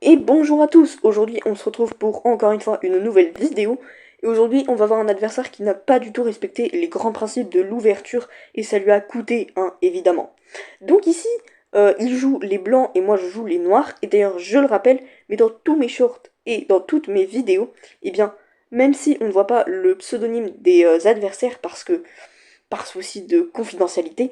Et bonjour à tous, aujourd'hui on se retrouve pour encore une fois une nouvelle vidéo. Et aujourd'hui on va voir un adversaire qui n'a pas du tout respecté les grands principes de l'ouverture et ça lui a coûté, hein, évidemment. Donc ici, il joue les blancs et moi je joue les noirs. Et d'ailleurs je le rappelle, mais dans tous mes shorts et dans toutes mes vidéos, eh bien, même si on ne voit pas le pseudonyme des adversaires parce que par souci de confidentialité,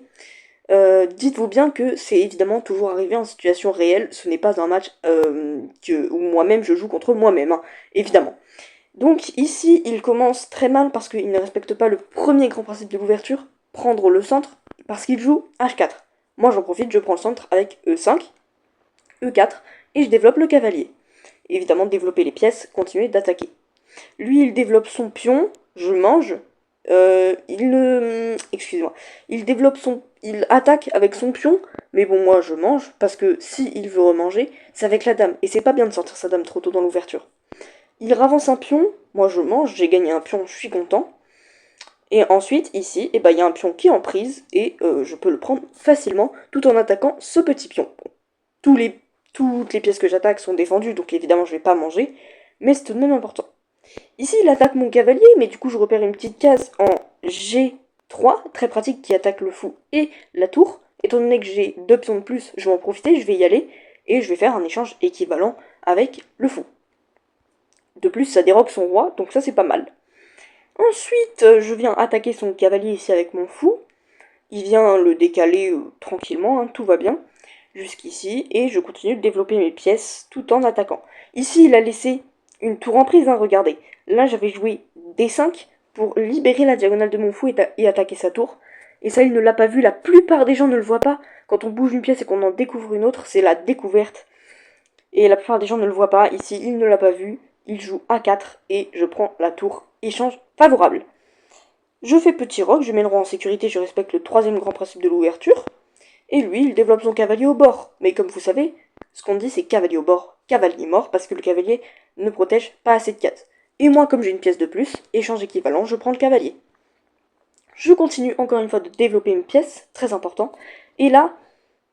dites-vous bien que c'est évidemment toujours arrivé en situation réelle, ce n'est pas un match où moi-même je joue contre moi-même, hein, évidemment. Donc ici, il commence très mal parce qu'il ne respecte pas le premier grand principe de l'ouverture, prendre le centre, parce qu'il joue H4. Moi j'en profite, je prends le centre avec E5, E4, et je développe le cavalier. Évidemment, développer les pièces, continuer d'attaquer. Lui, il développe son pion, je mange. Excusez-moi. Il développe son... Il attaque avec son pion, mais bon, moi, je mange, parce que si il veut remanger, c'est avec la dame. Et c'est pas bien de sortir sa dame trop tôt dans l'ouverture. Il ravance un pion, moi je mange, j'ai gagné un pion, je suis content. Et ensuite, ici, eh ben, il y a un pion qui est en prise, et je peux le prendre facilement, tout en attaquant ce petit pion. Bon, toutes les pièces que j'attaque sont défendues, donc évidemment, je vais pas manger, mais c'est tout de même important. Ici, il attaque mon cavalier, mais du coup, je repère une petite case en G3, très pratique, qui attaque le fou et la tour. Étant donné que j'ai deux pions de plus, je vais en profiter, je vais y aller, et je vais faire un échange équivalent avec le fou. De plus, ça dérobe son roi, donc ça, c'est pas mal. Ensuite, je viens attaquer son cavalier ici avec mon fou. Il vient le décaler tranquillement, hein, tout va bien, jusqu'ici, et je continue de développer mes pièces tout en attaquant. Ici, il a laissé une tour en prise, hein, regardez. Là, j'avais joué D5 pour libérer la diagonale de mon fou et attaquer sa tour. Et ça, il ne l'a pas vu, la plupart des gens ne le voient pas. Quand on bouge une pièce et qu'on en découvre une autre, c'est la découverte. Et la plupart des gens ne le voient pas, ici, il ne l'a pas vu. Il joue A4 et je prends la tour, échange favorable. Je fais petit roc, je mets le roi en sécurité, je respecte le troisième grand principe de l'ouverture. Et lui, il développe son cavalier au bord. Mais comme vous savez, ce qu'on dit c'est cavalier au bord, cavalier mort, parce que le cavalier ne protège pas assez de cases. Et moi, comme j'ai une pièce de plus, échange équivalent, je prends le cavalier. Je continue encore une fois de développer une pièce, très important. Et là,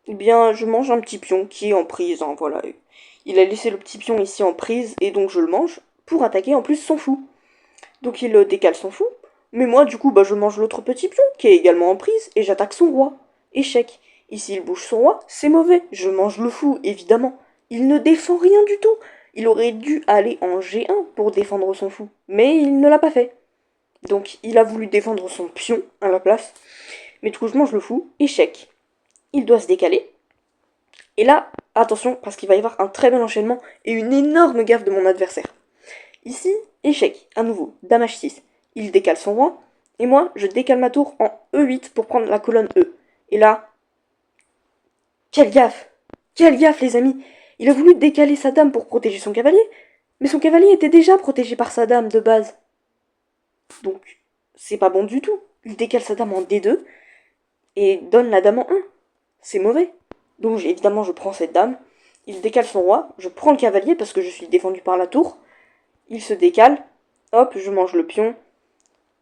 eh bien, je mange un petit pion qui est en prise, hein, voilà. Il a laissé le petit pion ici en prise, et donc je le mange pour attaquer en plus son fou. Donc il décale son fou. Mais moi, du coup, bah, je mange l'autre petit pion, qui est également en prise, et j'attaque son roi. Échec. Ici, il bouge son roi, c'est mauvais. Je mange le fou, évidemment. Il ne défend rien du tout. Il aurait dû aller en G1 pour défendre son fou. Mais il ne l'a pas fait. Donc, il a voulu défendre son pion à la place. Mais du coup, je mange le fou. Échec. Il doit se décaler. Et là, attention, parce qu'il va y avoir un très bel enchaînement et une énorme gaffe de mon adversaire. Ici, échec, à nouveau, dame H6. Il décale son roi, et moi, je décale ma tour en E8 pour prendre la colonne E. Et là, quelle gaffe! Quelle gaffe, les amis! Il a voulu décaler sa dame pour protéger son cavalier, mais son cavalier était déjà protégé par sa dame de base. Donc, c'est pas bon du tout. Il décale sa dame en D2 et donne la dame en 1. C'est mauvais. Donc, évidemment, je prends cette dame. Il décale son roi, je prends le cavalier parce que je suis défendu par la tour. Il se décale, hop, je mange le pion.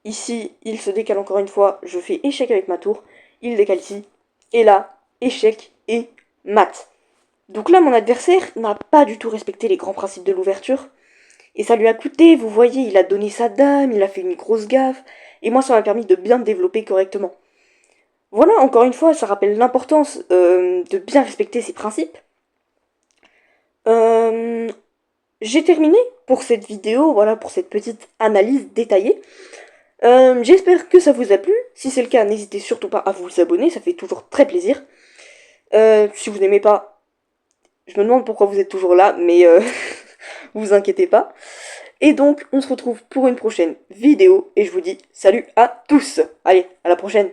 Ici, il se décale encore une fois, je fais échec avec ma tour. Il décale ici, et là, échec et mat. Donc là, mon adversaire n'a pas du tout respecté les grands principes de l'ouverture. Et ça lui a coûté, vous voyez, il a donné sa dame, il a fait une grosse gaffe. Et moi, ça m'a permis de bien me développer correctement. Voilà, encore une fois, ça rappelle l'importance de bien respecter ses principes. J'ai terminé pour cette vidéo, voilà, pour cette petite analyse détaillée. J'espère que ça vous a plu. Si c'est le cas, n'hésitez surtout pas à vous abonner, ça fait toujours très plaisir. Si vous n'aimez pas, je me demande pourquoi vous êtes toujours là, mais vous inquiétez pas. Et donc, on se retrouve pour une prochaine vidéo, et je vous dis salut à tous. Allez, à la prochaine.